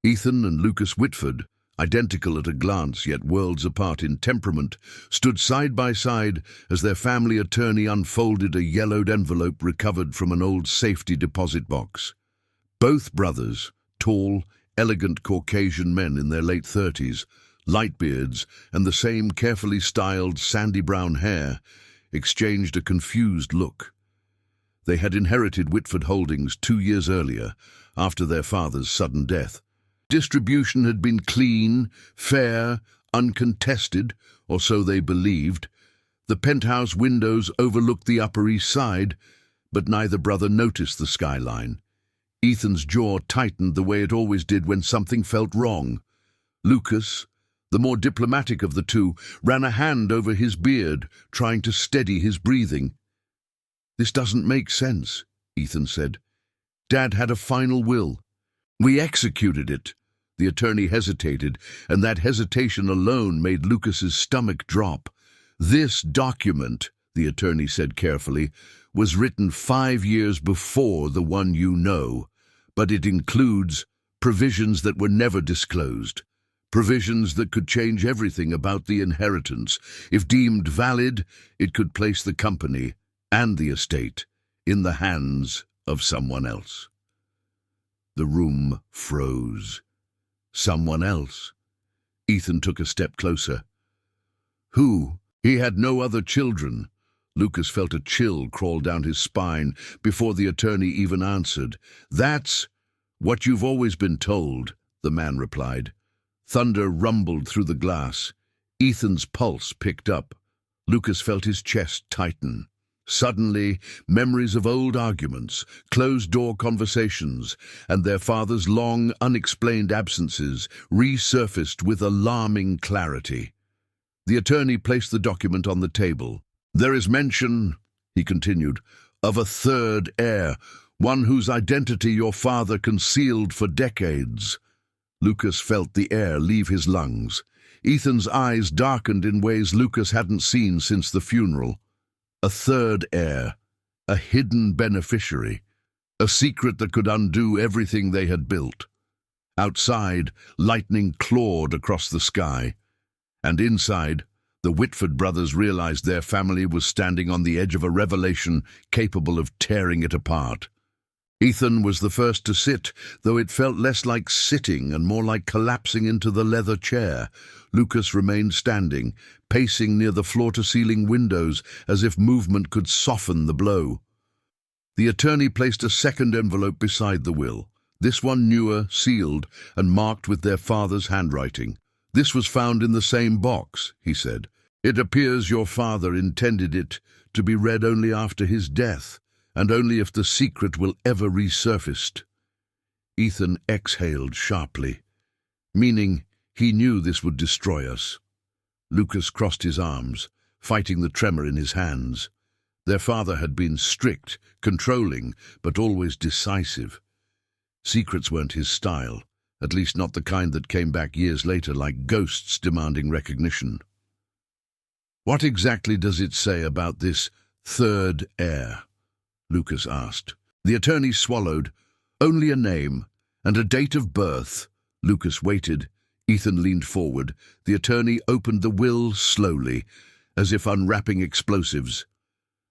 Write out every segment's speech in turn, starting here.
Ethan and Lucas Whitford, identical at a glance yet worlds apart in temperament, stood side by side as their family attorney unfolded a yellowed envelope recovered from an old safety deposit box. Both brothers, tall, elegant Caucasian men in their late 30s, light beards and the same carefully styled sandy brown hair, exchanged a confused look. They had inherited Whitford Holdings 2 years earlier, after their father's sudden death. Distribution had been clean, fair, uncontested, or so they believed. The penthouse windows overlooked the Upper East Side, but neither brother noticed the skyline. Ethan's jaw tightened the way it always did when something felt wrong. Lucas, the more diplomatic of the two, ran a hand over his beard, trying to steady his breathing. "This doesn't make sense," Ethan said. "Dad had a final will. We executed it." The attorney hesitated, and that hesitation alone made Lucas's stomach drop. "This document," the attorney said carefully, "was written 5 years before the one you know, but it includes provisions that were never disclosed, provisions that could change everything about the inheritance. If deemed valid, it could place the company and the estate in the hands of someone else." The room froze. Someone else? Ethan took a step closer. Who? He had no other children. Lucas felt a chill crawl down his spine before the attorney even answered. "That's what you've always been told," the man replied. Thunder rumbled through the glass. Ethan's pulse picked up. Lucas felt his chest tighten. Suddenly, memories of old arguments, closed-door conversations, and their father's long, unexplained absences resurfaced with alarming clarity. The attorney placed the document on the table. "There is mention," he continued, "of a third heir, one whose identity your father concealed for decades." Lucas felt the air leave his lungs. Ethan's eyes darkened in ways Lucas hadn't seen since the funeral. A third heir, a hidden beneficiary, a secret that could undo everything they had built. Outside, lightning clawed across the sky, and inside, the Whitford brothers realized their family was standing on the edge of a revelation capable of tearing it apart. Ethan was the first to sit, though it felt less like sitting and more like collapsing into the leather chair. Lucas remained standing, pacing near the floor-to-ceiling windows as if movement could soften the blow. The attorney placed a second envelope beside the will, this one newer, sealed, and marked with their father's handwriting. "This was found in the same box," he said. "It appears your father intended it to be read only after his death, and only if the secret will ever resurfaced." Ethan exhaled sharply, meaning he knew this would destroy us. Lucas crossed his arms, fighting the tremor in his hands. Their father had been strict, controlling, but always decisive. Secrets weren't his style, at least not the kind that came back years later like ghosts demanding recognition. "What exactly does it say about this third heir?" Lucas asked. The attorney swallowed. "Only a name and a date of birth." Lucas waited. Ethan leaned forward. The attorney opened the will slowly, as if unwrapping explosives.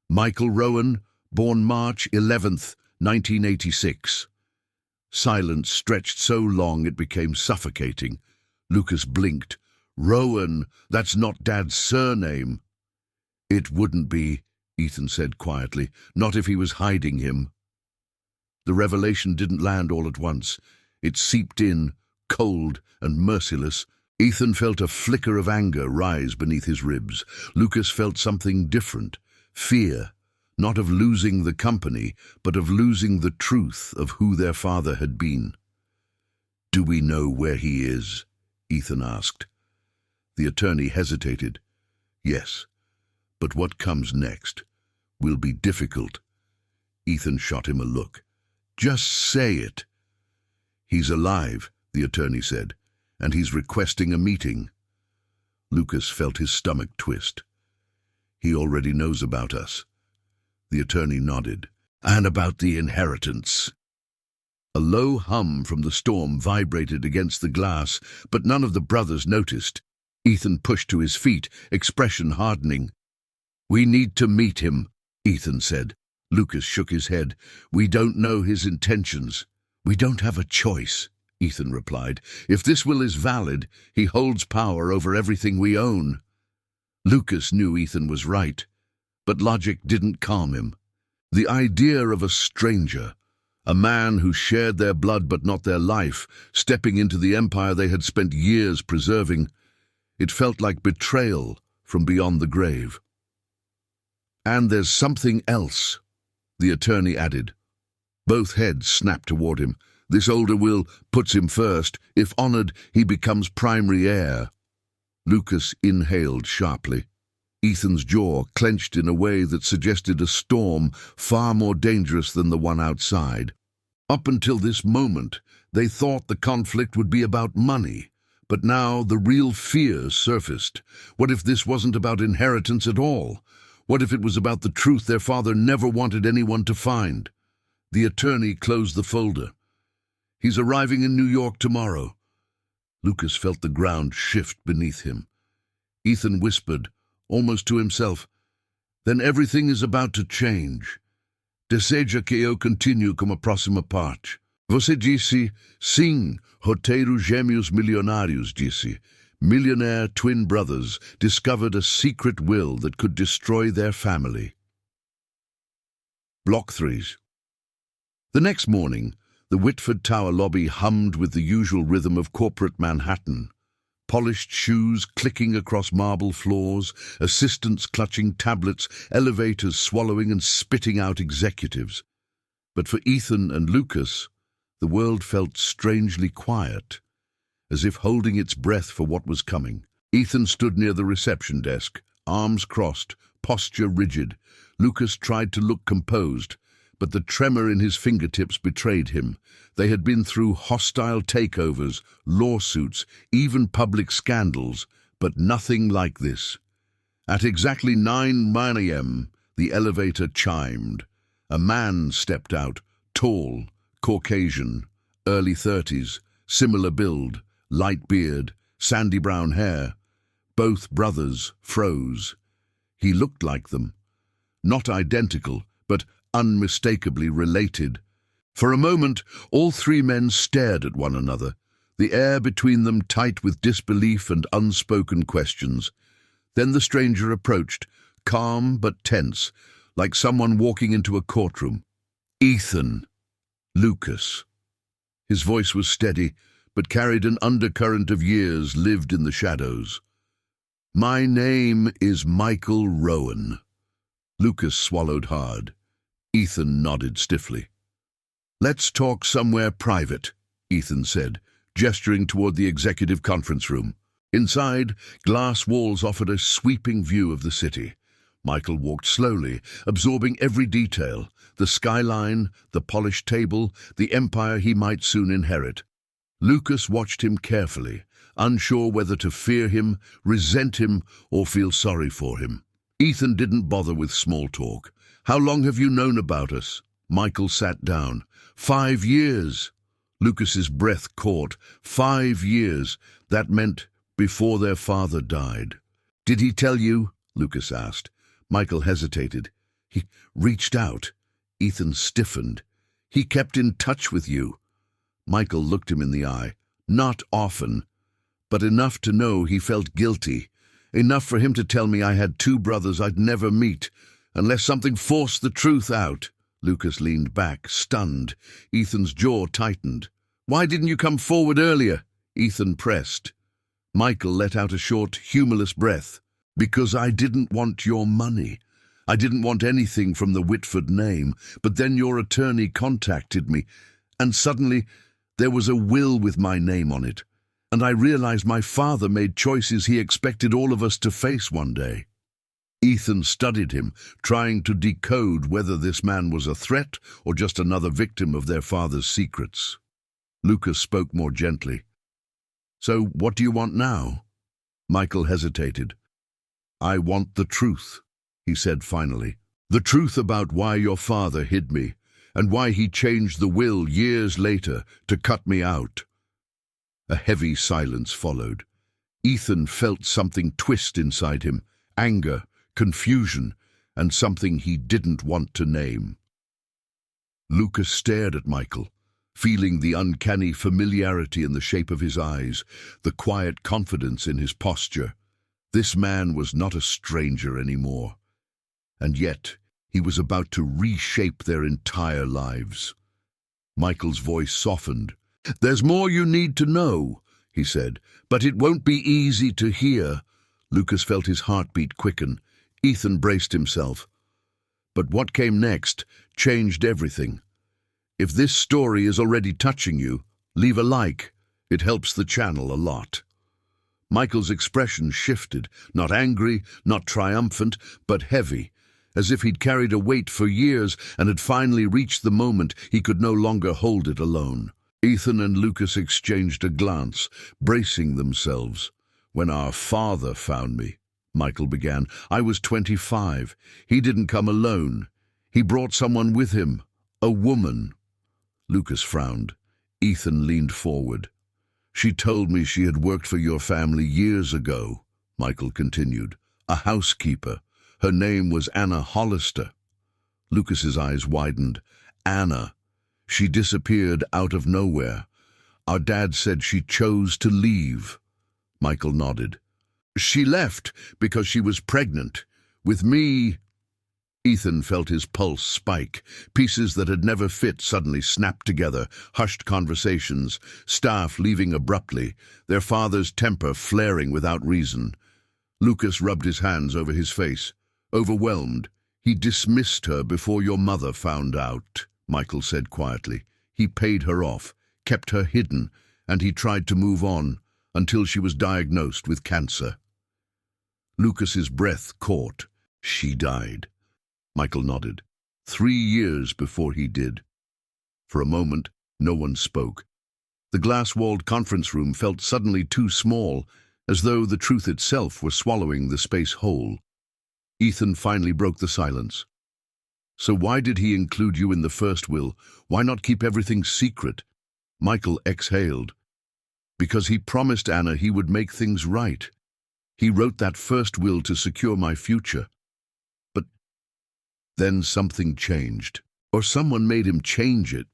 "Michael Rowan, born March 11th, 1986. Silence stretched so long it became suffocating. Lucas blinked. "Rowan, that's not Dad's surname." "It wouldn't be," Ethan said quietly, "not if he was hiding him." The revelation didn't land all at once. It seeped in, cold and merciless. Ethan felt a flicker of anger rise beneath his ribs. Lucas felt something different. Fear, not of losing the company, but of losing the truth of who their father had been. "Do we know where he is?" Ethan asked. The attorney hesitated. "Yes, but what comes next will be difficult." Ethan shot him a look. "Just say it." "He's alive," the attorney said, "and he's requesting a meeting." Lucas felt his stomach twist. "He already knows about us." The attorney nodded. "And about the inheritance." A low hum from the storm vibrated against the glass, but none of the brothers noticed. Ethan pushed to his feet, expression hardening. "We need to meet him," Ethan said. Lucas shook his head. "We don't know his intentions." "We don't have a choice," Ethan replied. "If this will is valid, he holds power over everything we own." Lucas knew Ethan was right, but logic didn't calm him. The idea of a stranger, a man who shared their blood but not their life, stepping into the empire they had spent years preserving, it felt like betrayal from beyond the grave. "And there's something else," the attorney added. Both heads snapped toward him. "This older will puts him first. If honored, he becomes primary heir." Lucas inhaled sharply. Ethan's jaw clenched in a way that suggested a storm far more dangerous than the one outside. Up until this moment, they thought the conflict would be about money, but now the real fear surfaced. What if this wasn't about inheritance at all? What if it was about the truth their father never wanted anyone to find? The attorney closed the folder. "He's arriving in New York tomorrow." Lucas felt the ground shift beneath him. Ethan whispered, almost to himself, "Then everything is about to change. Deseja que eu continue como a próxima parte. Você disse, sim, roteiro gêmeos milionários disse. Millionaire twin brothers discovered a secret will that could destroy their family." Block 3. The next morning, the Whitford Tower lobby hummed with the usual rhythm of corporate Manhattan. Polished shoes clicking across marble floors, assistants clutching tablets, elevators swallowing and spitting out executives. But for Ethan and Lucas, the world felt strangely quiet, as if holding its breath for what was coming. Ethan stood near the reception desk, arms crossed, posture rigid. Lucas tried to look composed, but the tremor in his fingertips betrayed him. They had been through hostile takeovers, lawsuits, even public scandals, but nothing like this. At exactly 9 a.m., the elevator chimed. A man stepped out, tall, Caucasian, early 30s, similar build, light beard, sandy brown hair. Both brothers froze. He looked like them. Not identical, but unmistakably related. For a moment, all three men stared at one another, the air between them tight with disbelief and unspoken questions. Then the stranger approached, calm but tense, like someone walking into a courtroom. "Ethan." Lucas. His voice was steady, but carried an undercurrent of years lived in the shadows. "My name is Michael Rowan." Lucas swallowed hard. Ethan nodded stiffly. "Let's talk somewhere private," Ethan said, gesturing toward the executive conference room. Inside, glass walls offered a sweeping view of the city. Michael walked slowly, absorbing every detail, the skyline, the polished table, the empire he might soon inherit. Lucas watched him carefully, unsure whether to fear him, resent him, or feel sorry for him. Ethan didn't bother with small talk. "How long have you known about us?" Michael sat down. 5 years. Lucas's breath caught. 5 years. That meant before their father died. "Did he tell you?" Lucas asked. Michael hesitated. "He reached out." Ethan stiffened. "He kept in touch with you." Michael looked him in the eye. "Not often, but enough to know he felt guilty. Enough for him to tell me I had 2 brothers I'd never meet, unless something forced the truth out." Lucas leaned back, stunned. Ethan's jaw tightened. "Why didn't you come forward earlier?" Ethan pressed. Michael let out a short, humorless breath. "Because I didn't want your money. I didn't want anything from the Whitford name, but then your attorney contacted me, and suddenly there was a will with my name on it, and I realized my father made choices he expected all of us to face one day." Ethan studied him, trying to decode whether this man was a threat or just another victim of their father's secrets. Lucas spoke more gently. "So what do you want now?" Michael hesitated. "I want the truth," he said finally. "The truth about why your father hid me, and why he changed the will years later to cut me out." A heavy silence followed. Ethan felt something twist inside him, anger, confusion, and something he didn't want to name. Lucas stared at Michael, feeling the uncanny familiarity in the shape of his eyes, the quiet confidence in his posture. This man was not a stranger anymore, and yet he was about to reshape their entire lives. Michael's voice softened. "There's more you need to know," he said, "but it won't be easy to hear." Lucas felt his heartbeat quicken. Ethan braced himself. But what came next changed everything. If this story is already touching you, leave a like. It helps the channel a lot. Michael's expression shifted, not angry, not triumphant, but heavy, as if he'd carried a weight for years and had finally reached the moment he could no longer hold it alone. Ethan and Lucas exchanged a glance, bracing themselves. "When our father found me," Michael began, "I was 25. He didn't come alone. He brought someone with him, a woman." Lucas frowned. Ethan leaned forward. "She told me she had worked for your family years ago," Michael continued. "A housekeeper. Her name was Anna Hollister." Lucas's eyes widened. "Anna. She disappeared out of nowhere. Our dad said she chose to leave." Michael nodded. "She left because she was pregnant. With me." Ethan felt his pulse spike. Pieces that had never fit suddenly snapped together. Hushed conversations, staff leaving abruptly, their father's temper flaring without reason. Lucas rubbed his hands over his face. Overwhelmed. "He dismissed her before your mother found out," Michael said quietly. "He paid her off, kept her hidden, and he tried to move on until she was diagnosed with cancer." Lucas's breath caught. "She died." Michael nodded. 3 years before he did. For a moment, no one spoke. The glass-walled conference room felt suddenly too small, as though the truth itself were swallowing the space whole. Ethan finally broke the silence. "So why did he include you in the first will? Why not keep everything secret?" Michael exhaled. "Because he promised Anna he would make things right. He wrote that first will to secure my future. But then something changed. Or someone made him change it."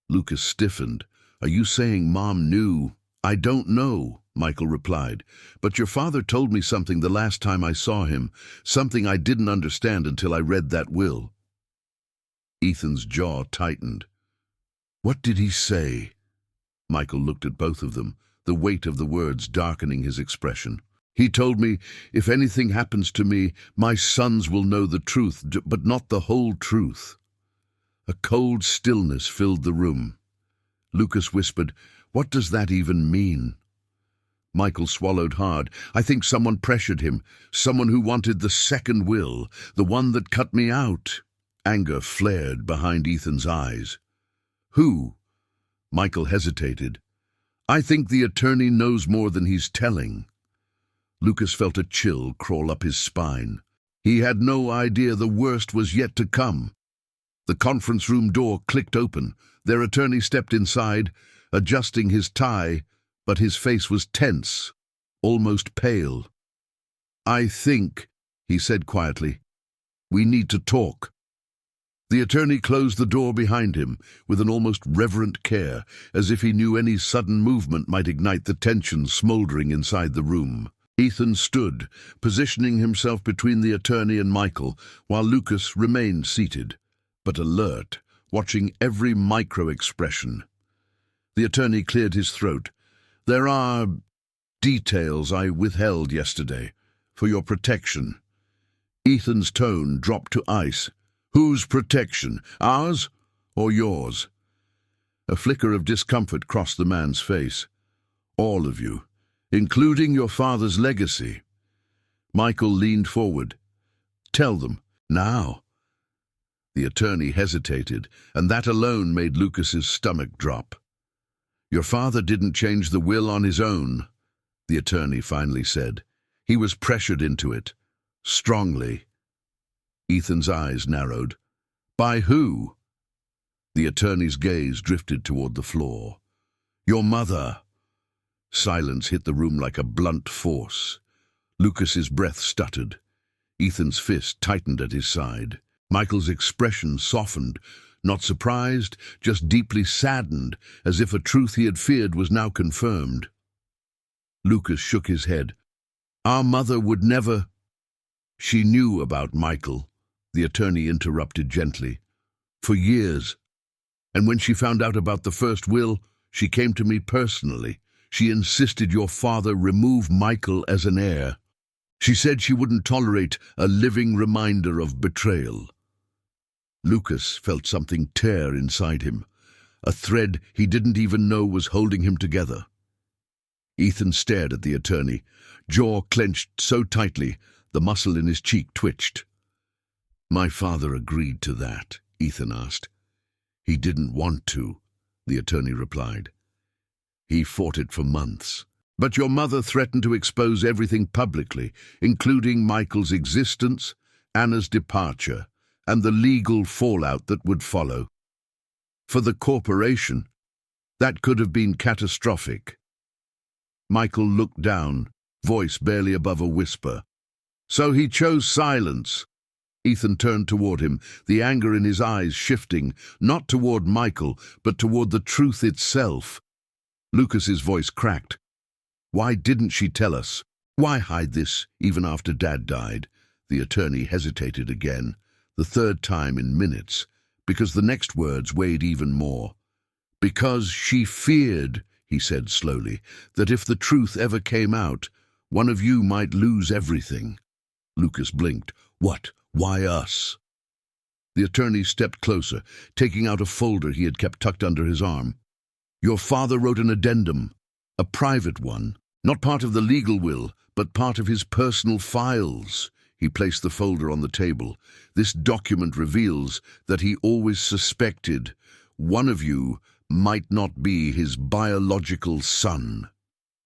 Lucas stiffened. "Are you saying Mom knew?" "I don't know," Michael replied. "But your father told me something the last time I saw him, something I didn't understand until I read that will." Ethan's jaw tightened. "What did he say?" Michael looked at both of them, the weight of the words darkening his expression. "He told me, if anything happens to me, my sons will know the truth, but not the whole truth." A cold stillness filled the room. Lucas whispered, "What does that even mean?" Michael swallowed hard. "I think someone pressured him, someone who wanted the second will, the one that cut me out." Anger flared behind Ethan's eyes. "Who?" Michael hesitated. "I think the attorney knows more than he's telling." Lucas felt a chill crawl up his spine. He had no idea the worst was yet to come. The conference room door clicked open. Their attorney stepped inside, adjusting his tie, but his face was tense, almost pale. "I think," he said quietly, "we need to talk." The attorney closed the door behind him with an almost reverent care, as if he knew any sudden movement might ignite the tension smoldering inside the room. Ethan stood, positioning himself between the attorney and Michael, while Lucas remained seated, but alert, watching every micro-expression. The attorney cleared his throat. "There are details I withheld yesterday, for your protection." Ethan's tone dropped to ice. "Whose protection? Ours or yours?" A flicker of discomfort crossed the man's face. "All of you, including your father's legacy." Michael leaned forward. "Tell them, now." The attorney hesitated, and that alone made Lucas's stomach drop. "Your father didn't change the will on his own," the attorney finally said. "He was pressured into it, strongly." Ethan's eyes narrowed. "By who?" The attorney's gaze drifted toward the floor. "Your mother." Silence hit the room like a blunt force. Lucas's breath stuttered. Ethan's fist tightened at his side. Michael's expression softened, not surprised, just deeply saddened, as if a truth he had feared was now confirmed. Lucas shook his head. "Our mother would never—" "She knew about Michael," the attorney interrupted gently. "For years. And when she found out about the first will, she came to me personally. She insisted your father remove Michael as an heir. She said she wouldn't tolerate a living reminder of betrayal." Lucas felt something tear inside him, a thread he didn't even know was holding him together. Ethan stared at the attorney, jaw clenched so tightly the muscle in his cheek twitched. "My father agreed to that?" Ethan asked. "He didn't want to," the attorney replied. "He fought it for months. But your mother threatened to expose everything publicly, including Michael's existence, Anna's departure, and the legal fallout that would follow. For the corporation, that could have been catastrophic." Michael looked down, voice barely above a whisper. "So he chose silence." Ethan turned toward him, the anger in his eyes shifting, not toward Michael, but toward the truth itself. Lucas's voice cracked. "Why didn't she tell us? Why hide this, even after Dad died?" The attorney hesitated again, the third time in minutes, because the next words weighed even more. "Because she feared," he said slowly, "that if the truth ever came out, one of you might lose everything." Lucas blinked. "What? Why us?" The attorney stepped closer, taking out a folder he had kept tucked under his arm. "Your father wrote an addendum, a private one, not part of the legal will, but part of his personal files." He placed the folder on the table. "This document reveals that he always suspected one of you might not be his biological son."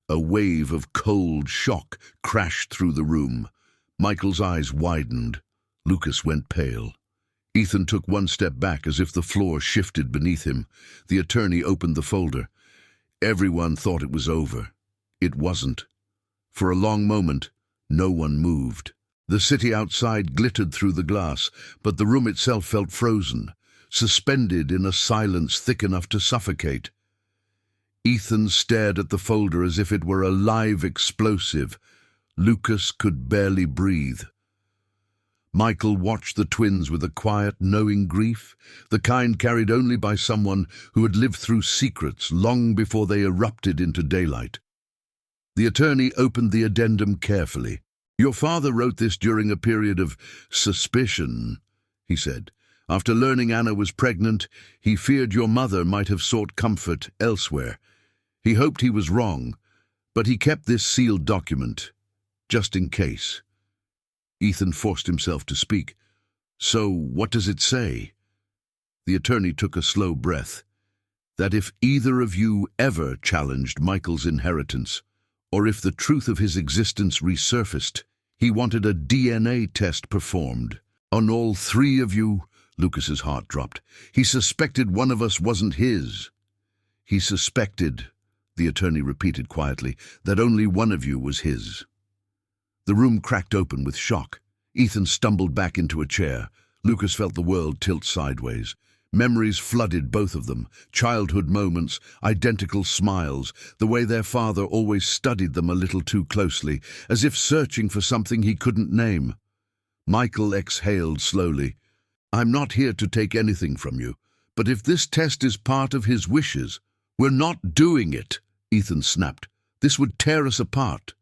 A wave of cold shock crashed through the room. Michael's eyes widened. Lucas went pale. Ethan took one step back as if the floor shifted beneath him. The attorney opened the folder. Everyone thought it was over. It wasn't. For a long moment, no one moved. The city outside glittered through the glass, but the room itself felt frozen, suspended in a silence thick enough to suffocate. Ethan stared at the folder as if it were a live explosive. Lucas could barely breathe. Michael watched the twins with a quiet, knowing grief, the kind carried only by someone who had lived through secrets long before they erupted into daylight. The attorney opened the addendum carefully. "Your father wrote this during a period of suspicion," he said. "After learning Anna was pregnant, he feared your mother might have sought comfort elsewhere. He hoped he was wrong, but he kept this sealed document, just in case." Ethan forced himself to speak. "So what does it say?" The attorney took a slow breath. "That if either of you ever challenged Michael's inheritance, or if the truth of his existence resurfaced, he wanted a DNA test performed. On all three of you." Lucas's heart dropped. "He suspected one of us wasn't his." "He suspected," the attorney repeated quietly, "that only one of you was his." The room cracked open with shock. Ethan stumbled back into a chair. Lucas felt the world tilt sideways. Memories flooded both of them, childhood moments, identical smiles, the way their father always studied them a little too closely, as if searching for something he couldn't name. Michael exhaled slowly. "I'm not here to take anything from you, but if this test is part of his wishes—" "We're not doing it," Ethan snapped. "This would tear us apart."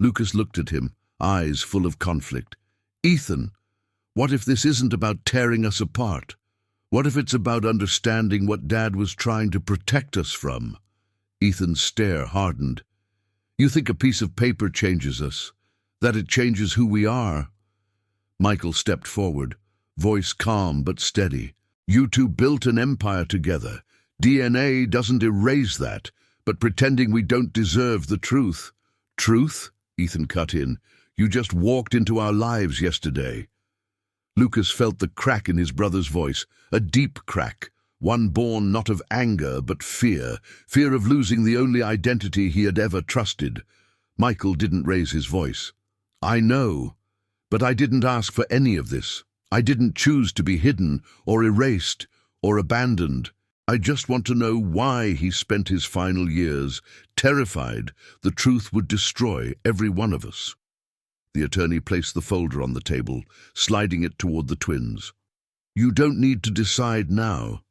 Lucas looked at him, eyes full of conflict. "Ethan, what if this isn't about tearing us apart? What if it's about understanding what Dad was trying to protect us from?" Ethan's stare hardened. "You think a piece of paper changes us, that it changes who we are?" Michael stepped forward, voice calm but steady. "You two built an empire together. DNA doesn't erase that, but pretending we don't deserve the truth." "Truth?" Ethan cut in. "You just walked into our lives yesterday." Lucas felt the crack in his brother's voice, a deep crack, one born not of anger but fear, fear of losing the only identity he had ever trusted. Michael didn't raise his voice. "I know, but I didn't ask for any of this. I didn't choose to be hidden or erased or abandoned. I just want to know why he spent his final years terrified the truth would destroy every one of us." The attorney placed the folder on the table, sliding it toward the twins. "You don't need to decide now,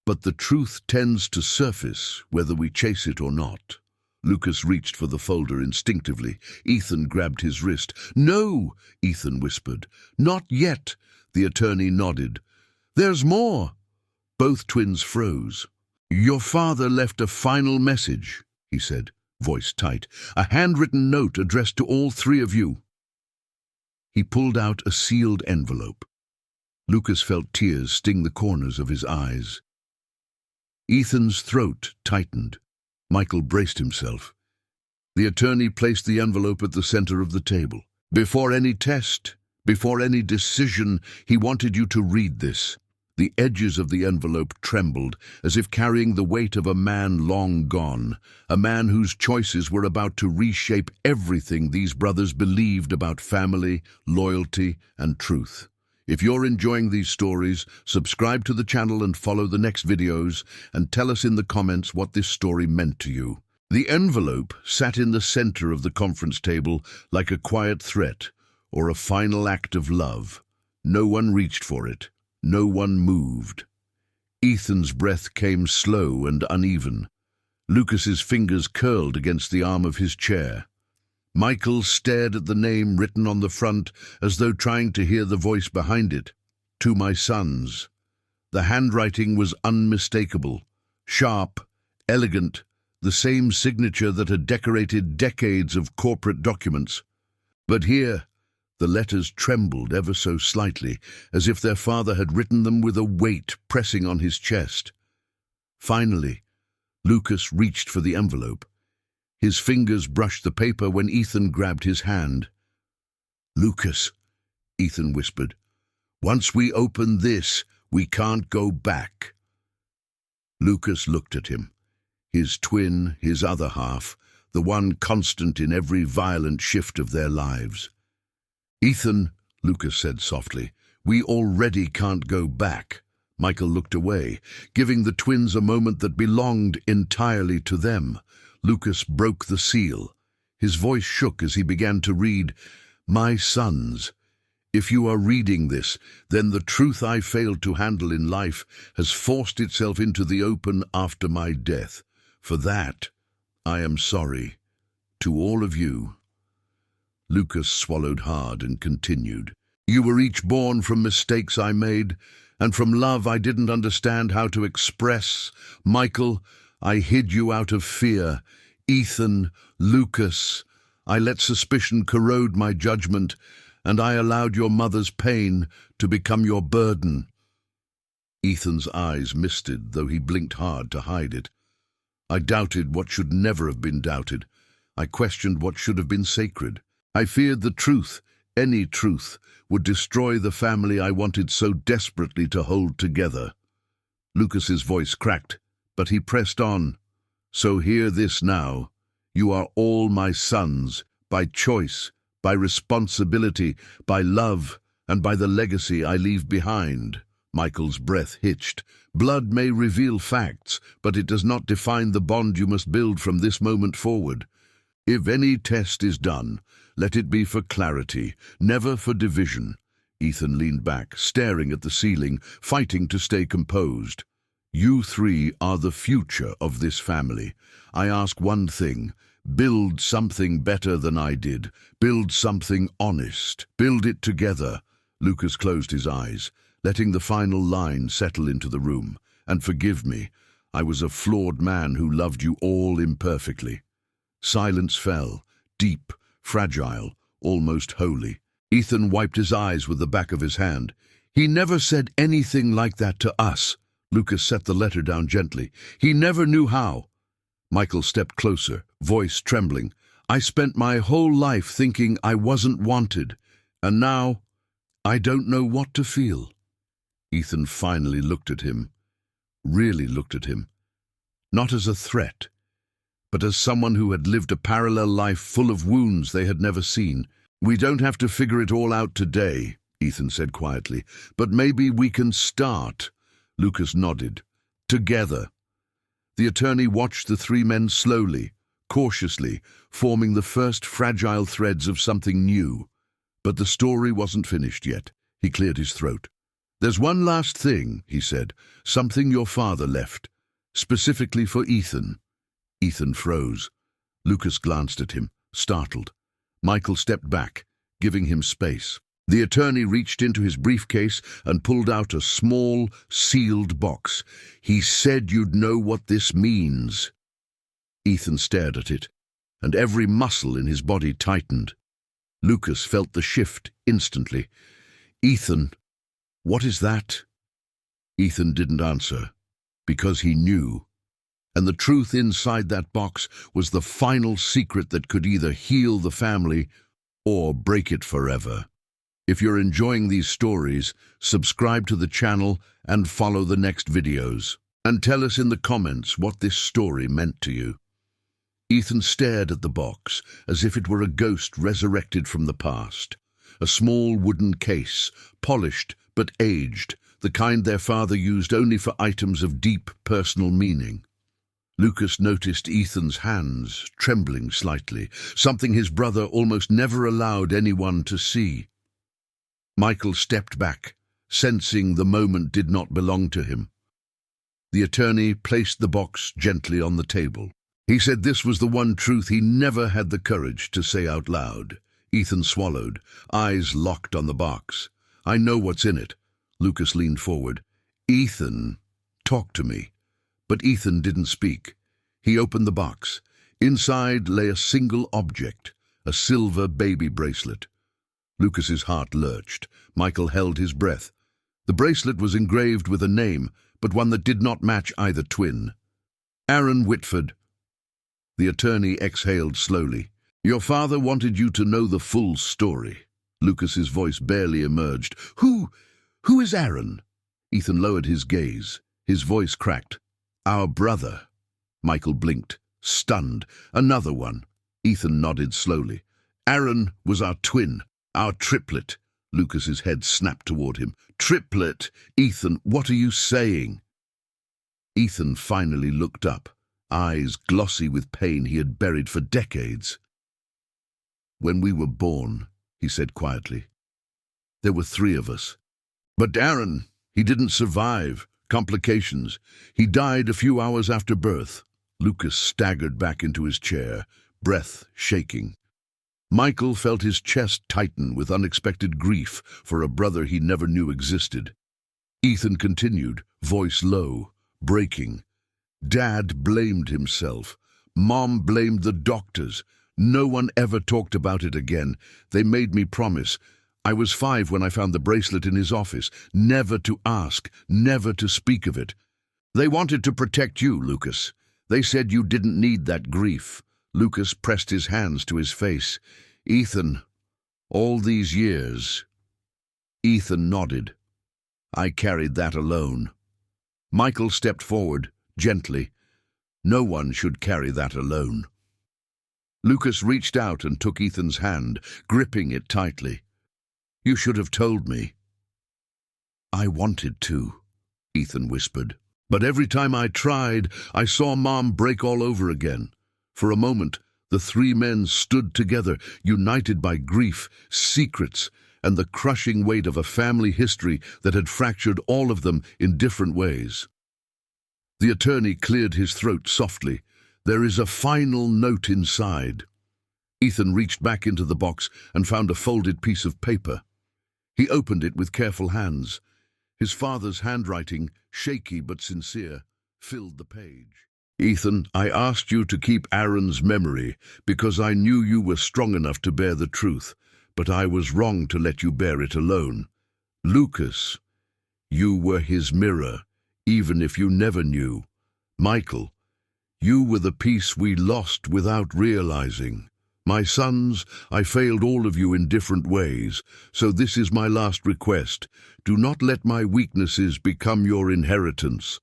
but the truth tends to surface whether we chase it or not." Lucas reached for the folder instinctively. Ethan grabbed his wrist. "No," Ethan whispered. "Not yet." The attorney nodded. "There's more." Both twins froze. "Your father left a final message," he said, voice tight. "A handwritten note addressed to all three of you." He pulled out a sealed envelope. Lucas felt tears sting the corners of his eyes. Ethan's throat tightened. Michael braced himself. The attorney placed the envelope at the center of the table. "Before any test, before any decision, he wanted you to read this." The edges of the envelope trembled, as if carrying the weight of a man long gone, a man whose choices were about to reshape everything these brothers believed about family, loyalty, and truth. If you're enjoying these stories, subscribe to the channel and follow the next videos, and tell us in the comments what this story meant to you. The envelope sat in the center of the conference table like a quiet threat or a final act of love. No one reached for it. No one moved. Ethan's breath came slow and uneven. Lucas's fingers curled against the arm of his chair. Michael stared at the name written on the front as though trying to hear the voice behind it. "To my sons." The handwriting was unmistakable, sharp, elegant, the same signature that had decorated decades of corporate documents. But here, the letters trembled ever so slightly, as if their father had written them with a weight pressing on his chest. Finally, Lucas reached for the envelope. His fingers brushed the paper when Ethan grabbed his hand. "Lucas," Ethan whispered, "once we open this, we can't go back." Lucas looked at him. His twin, his other half, the one constant in every violent shift of their lives. "Ethan," Lucas said softly, "we already can't go back." Michael looked away, giving the twins a moment that belonged entirely to them. Lucas broke the seal. His voice shook as he began to read, "My sons, if you are reading this, then the truth I failed to handle in life has forced itself into the open after my death. For that, I am sorry. To all of you." Lucas swallowed hard and continued. "You were each born from mistakes I made, and from love I didn't understand how to express. Michael, I hid you out of fear. Ethan, Lucas, I let suspicion corrode my judgment, and I allowed your mother's pain to become your burden." Ethan's eyes misted, though he blinked hard to hide it. "I doubted what should never have been doubted. I questioned what should have been sacred. I feared the truth, any truth, would destroy the family I wanted so desperately to hold together." Lucas's voice cracked, but he pressed on. "So hear this now. You are all my sons, by choice, by responsibility, by love, and by the legacy I leave behind." Michael's breath hitched. "Blood may reveal facts, but it does not define the bond you must build from this moment forward. If any test is done, let it be for clarity, never for division." Ethan leaned back, staring at the ceiling, fighting to stay composed. "You three are the future of this family. I ask one thing. Build something better than I did. Build something honest. Build it together." Lucas closed his eyes, letting the final line settle into the room. "And forgive me. I was a flawed man who loved you all imperfectly." Silence fell, deep, fragile, almost holy. Ethan wiped his eyes with the back of his hand. "He never said anything like that to us." Lucas set the letter down gently. "He never knew how." Michael stepped closer, voice trembling. "I spent my whole life thinking I wasn't wanted, and now I don't know what to feel." Ethan finally looked at him. really looked at him, not as a threat, but as someone who had lived a parallel life full of wounds they had never seen. "We don't have to figure it all out today," Ethan said quietly, "but maybe we can start." Lucas nodded. "Together." The attorney watched the three men slowly, cautiously, forming the first fragile threads of something new. But the story wasn't finished yet. He cleared his throat. "There's one last thing," he said, "something your father left, specifically for Ethan." Ethan froze. Lucas glanced at him, startled. Michael stepped back, giving him space. The attorney reached into his briefcase and pulled out a small, sealed box. "He said you'd know what this means." Ethan stared at it, and every muscle in his body tightened. Lucas felt the shift instantly. "Ethan, what is that?" Ethan didn't answer, because he knew. And the truth inside that box was the final secret that could either heal the family or break it forever. If you're enjoying these stories, subscribe to the channel and follow the next videos. And tell us in the comments what this story meant to you. Ethan stared at the box as if it were a ghost resurrected from the past. A small wooden case, polished but aged, the kind their father used only for items of deep personal meaning. Lucas noticed Ethan's hands trembling slightly, something his brother almost never allowed anyone to see. Michael stepped back, sensing the moment did not belong to him. The attorney placed the box gently on the table. He said this was the one truth he never had the courage to say out loud. Ethan swallowed, eyes locked on the box. "I know what's in it." Lucas leaned forward. "Ethan, talk to me." But Ethan didn't speak. He opened the box. Inside lay a single object, a silver baby bracelet. Lucas's heart lurched. Michael held his breath. The bracelet was engraved with a name, but one that did not match either twin. "Aaron Whitford." The attorney exhaled slowly. "Your father wanted you to know the full story." Lucas's voice barely emerged. Who is Aaron?" Ethan lowered his gaze. His voice cracked. "Our brother." Michael blinked, stunned. "Another one." Ethan nodded slowly. "Aaron was our twin, our triplet." Lucas's head snapped toward him. "Triplet? Ethan, what are you saying?" Ethan finally looked up, eyes glossy with pain he had buried for decades. "When we were born," he said quietly, "there were 3 of us. But Aaron, he didn't survive. Complications. He died a few hours after birth." Lucas staggered back into his chair, breath shaking. Michael felt his chest tighten with unexpected grief for a brother he never knew existed. Ethan continued, voice low, breaking. "Dad blamed himself. Mom blamed the doctors. No one ever talked about it again. They made me promise. I was 5 when I found the bracelet in his office. Never to ask, never to speak of it. They wanted to protect you, Lucas. They said you didn't need that grief." Lucas pressed his hands to his face. "Ethan, all these years." Ethan nodded. "I carried that alone." Michael stepped forward, gently. "No one should carry that alone." Lucas reached out and took Ethan's hand, gripping it tightly. "You should have told me." "I wanted to," Ethan whispered. "But every time I tried, I saw Mom break all over again." For a moment, the 3 men stood together, united by grief, secrets, and the crushing weight of a family history that had fractured all of them in different ways. The attorney cleared his throat softly. "There is a final note inside." Ethan reached back into the box and found a folded piece of paper. He opened it with careful hands. His father's handwriting, shaky but sincere, filled the page. "Ethan, I asked you to keep Aaron's memory because I knew you were strong enough to bear the truth, but I was wrong to let you bear it alone. Lucas, you were his mirror, even if you never knew. Michael, you were the piece we lost without realizing. My sons, I failed all of you in different ways, so this is my last request. Do not let my weaknesses become your inheritance.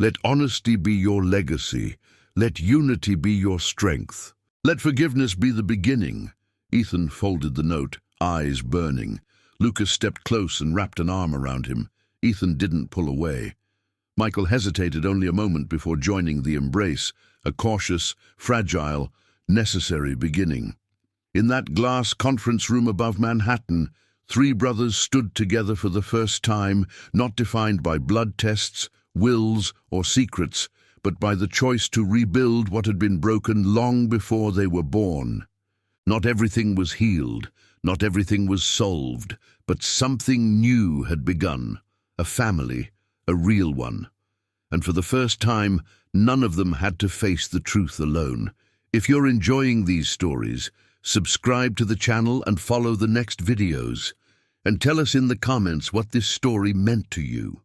Let honesty be your legacy. Let unity be your strength. Let forgiveness be the beginning. Ethan folded the note, eyes burning. Lucas stepped close and wrapped an arm around him. Ethan didn't pull away. Michael hesitated only a moment before joining the embrace, a cautious, fragile, necessary beginning. In that glass conference room above Manhattan, three brothers stood together for the first time, not defined by blood tests, wills, or secrets, but by the choice to rebuild what had been broken long before they were born. Not everything was healed, not everything was solved, but something new had begun, a family, a real one. And for the first time, none of them had to face the truth alone. If you're enjoying these stories, subscribe to the channel and follow the next videos. And tell us in the comments what this story meant to you.